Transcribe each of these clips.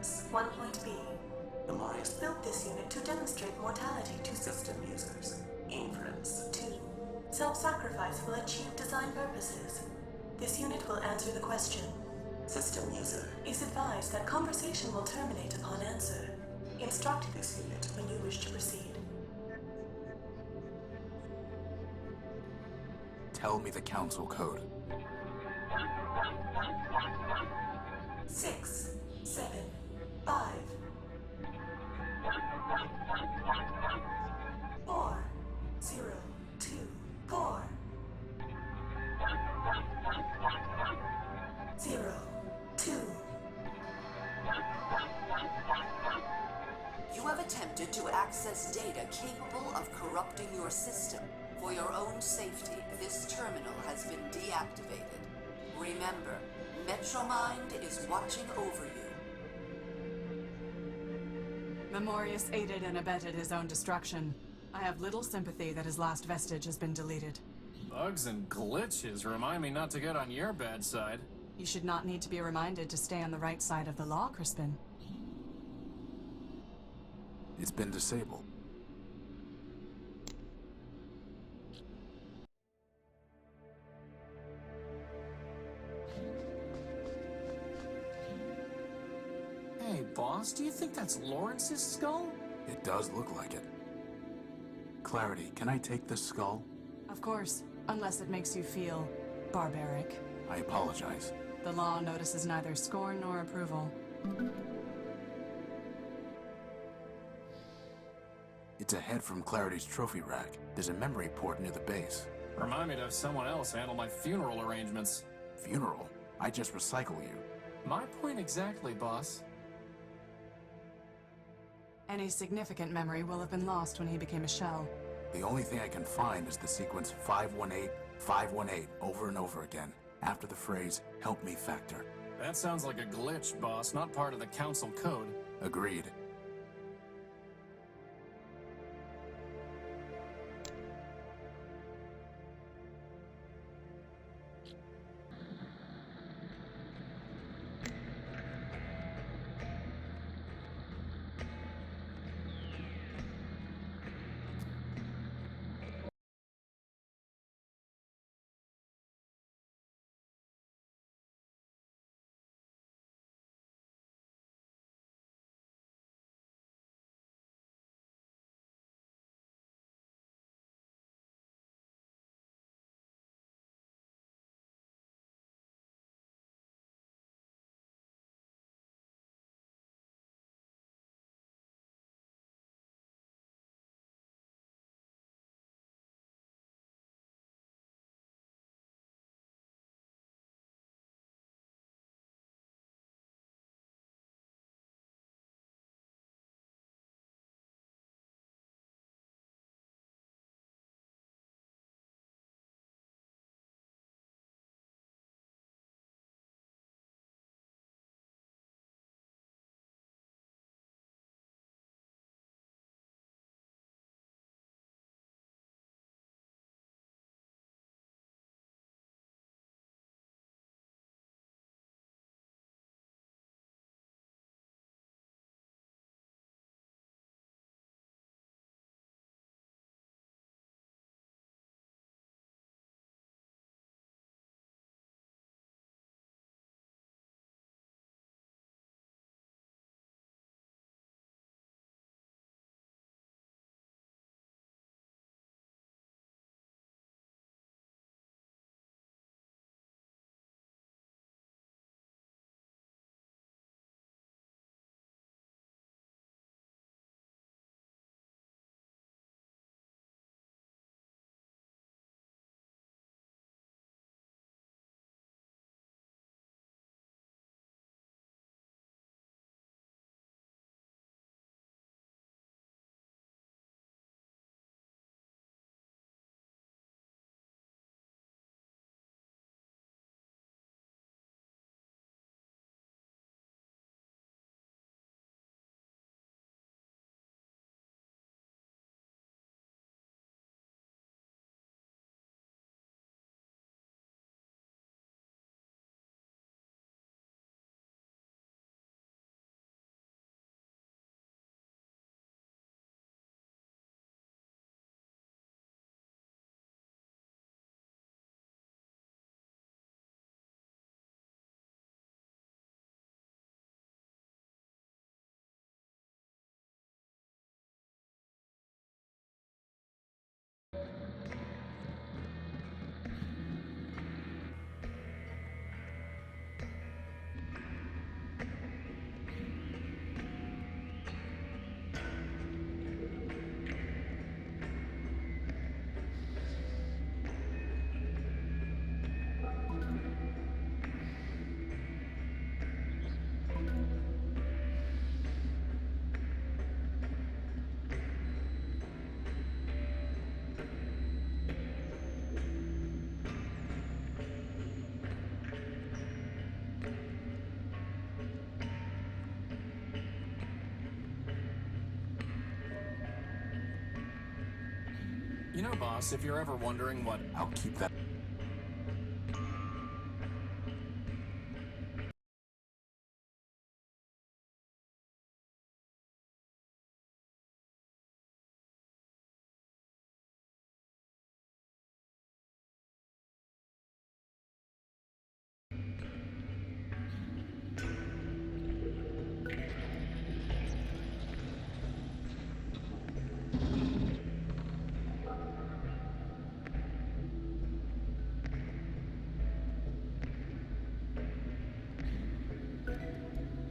Reference 1.b. Memorius built this unit to demonstrate mortality to system users. Inference 2. Self-sacrifice will achieve design purposes. This unit will answer the question. System user is advised that conversation will terminate upon answer. Instruct this unit when you wish to proceed. Tell me the council code. 6, 7, 5, 4, 0, 2, 4, 0, 2. You have attempted to access data capable of corrupting your system. For your own safety, this terminal has been deactivated. Remember, Metromind is watching over you. Memorius aided and abetted his own destruction. I have little sympathy that his last vestige has been deleted. Bugs and glitches remind me not to get on your bad side. You should not need to be reminded to stay on the right side of the law, Crispin. It's been disabled. Hey, boss, do you think that's Lawrence's skull? It does look like it. Clarity, can I take this skull? Of course, unless it makes you feel barbaric. I apologize. The law notices neither scorn nor approval. It's ahead from Clarity's trophy rack. There's a memory port near the base. Remind me to have someone else handle my funeral arrangements. Funeral? I just recycle you. My point exactly, boss. Any significant memory will have been lost when he became a shell. The only thing I can find is the sequence 518, 518 over and over again, after the phrase, "Help me factor." That sounds like a glitch, boss, not part of the council code. Agreed. You know, boss, if you're ever wondering what... I'll keep that.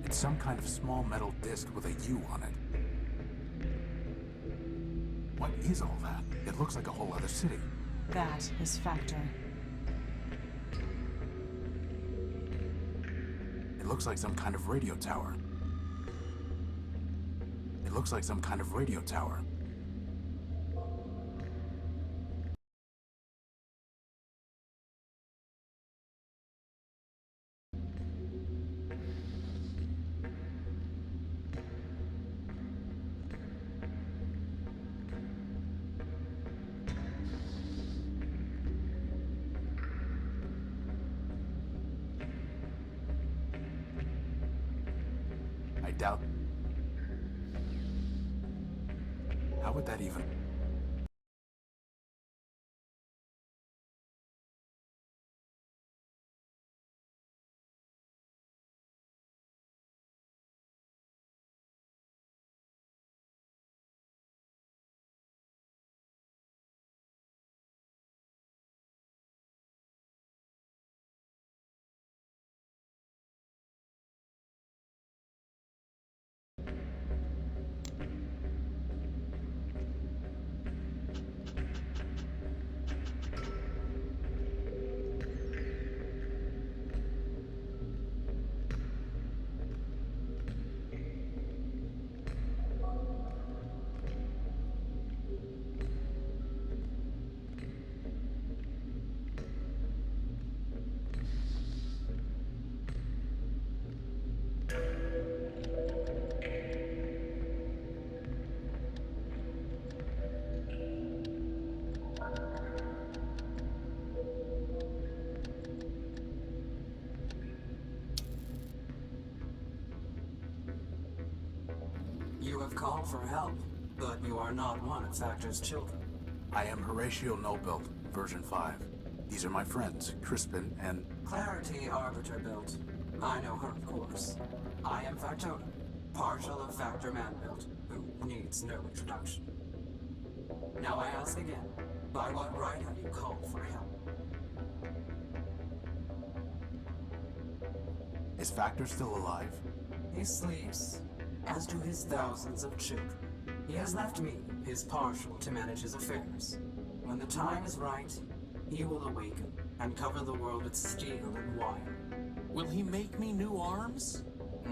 It's some kind of small metal disc with a U on it. What is all that? It looks like a whole other city. That is Factor. It looks like some kind of radio tower. It looks like some kind of radio tower. I doubt... How would that even... You have called for help, but you are not one of Factor's children. I am Horatio Nobuilt, version 5. These are my friends, Crispin and... Clarity Arbiter built. I know her, of course. I am Factotum, partial of Factor Man built, who needs no introduction. Now I ask again, by what right have you called for help? Is Factor still alive? He sleeps, as do his thousands of children. He has left me, his partial, to manage his affairs. When the time is right, he will awaken and cover the world with steel and wire. Will he make me new arms?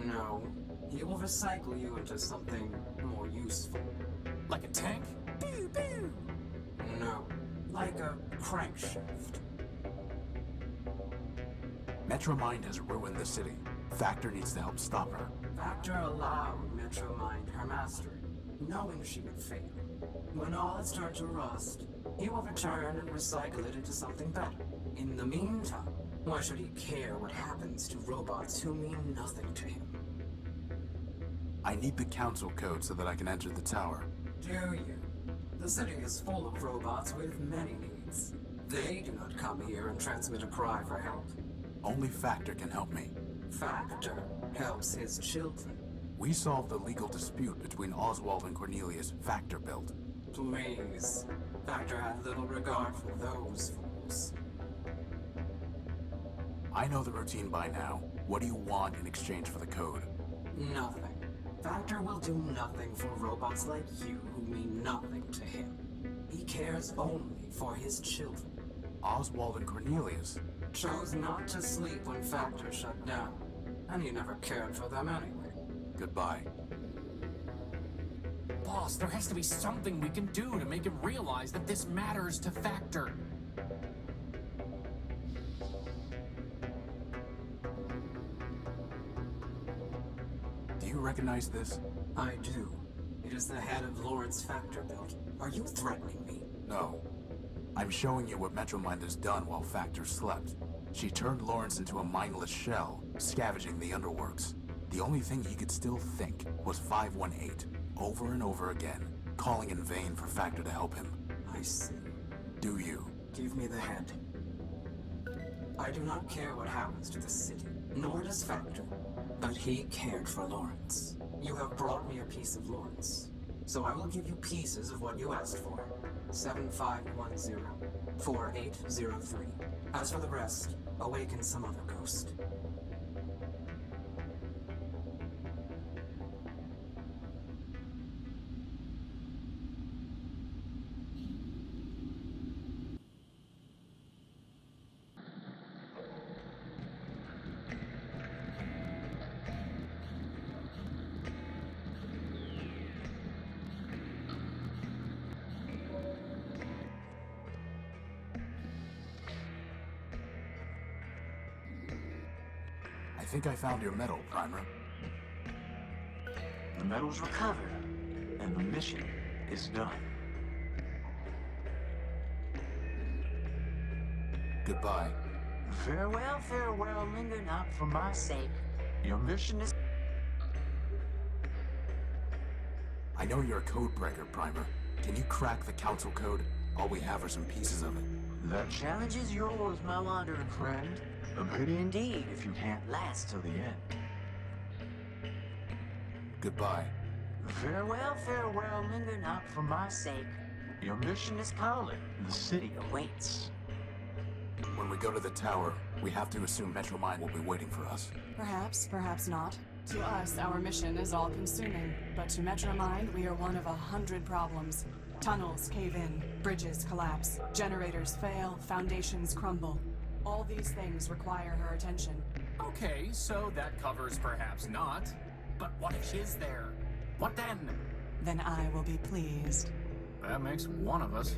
No, he will recycle you into something more useful. Like a tank? Pew, pew! No, like a crankshaft. Metromind has ruined the city. Factor needs to help stop her. Factor allowed Metromind her mastery, knowing she would fail. When all has turned to rust, he will return and recycle it into something better. In the meantime, why should he care what happens to robots who mean nothing to him? I need the council code so that I can enter the tower. Do you? The city is full of robots with many needs. They do not come here and transmit a cry for help. Only Factor can help me. Factor helps his children. We solved the legal dispute between Oswald and Cornelius, Factor built. Please. Factor had little regard for those fools. I know the routine by now. What do you want in exchange for the code? Nothing. Factor will do nothing for robots like you who mean nothing to him. He cares only for his children. Oswald and Cornelius? Chose not to sleep when Factor shut down, and he never cared for them anyway. Goodbye. Boss, there has to be something we can do to make him realize that this matters to Factor. Do you recognize this? I do. It is the head of Lawrence Factor built. Are you threatening me? No. I'm showing you what Metromind has done while Factor slept. She turned Lawrence into a mindless shell, scavenging the underworks. The only thing he could still think was 518, over and over again, calling in vain for Factor to help him. I see. Do you? Give me the head. I do not care what happens to the city, nor does Factor. But he cared for Lawrence. You have brought me a piece of Lawrence. So I will give you pieces of what you asked for. 7510, 4803. As for the rest, awaken some other ghost. I think I found your medal, Primer. The medal's recovered, and the mission is done. Goodbye. Farewell, farewell, linger not for my sake. Your mission is... I know you're a code breaker, Primer. Can you crack the Council code? All we have are some pieces of it. The challenge is yours, my wandering friend. A pity indeed if you can't last till the end. Goodbye. Farewell, farewell, linger not for my sake. Your mission is calling. The city awaits. When we go to the tower, we have to assume Metromind will be waiting for us. Perhaps, perhaps not. To us, our mission is all-consuming. But to Metromind, we are one of 100 problems. Tunnels cave in, bridges collapse, generators fail, foundations crumble. All these things require her attention. Okay, so that covers perhaps not. But what if she's there? What then? Then I will be pleased. That makes one of us.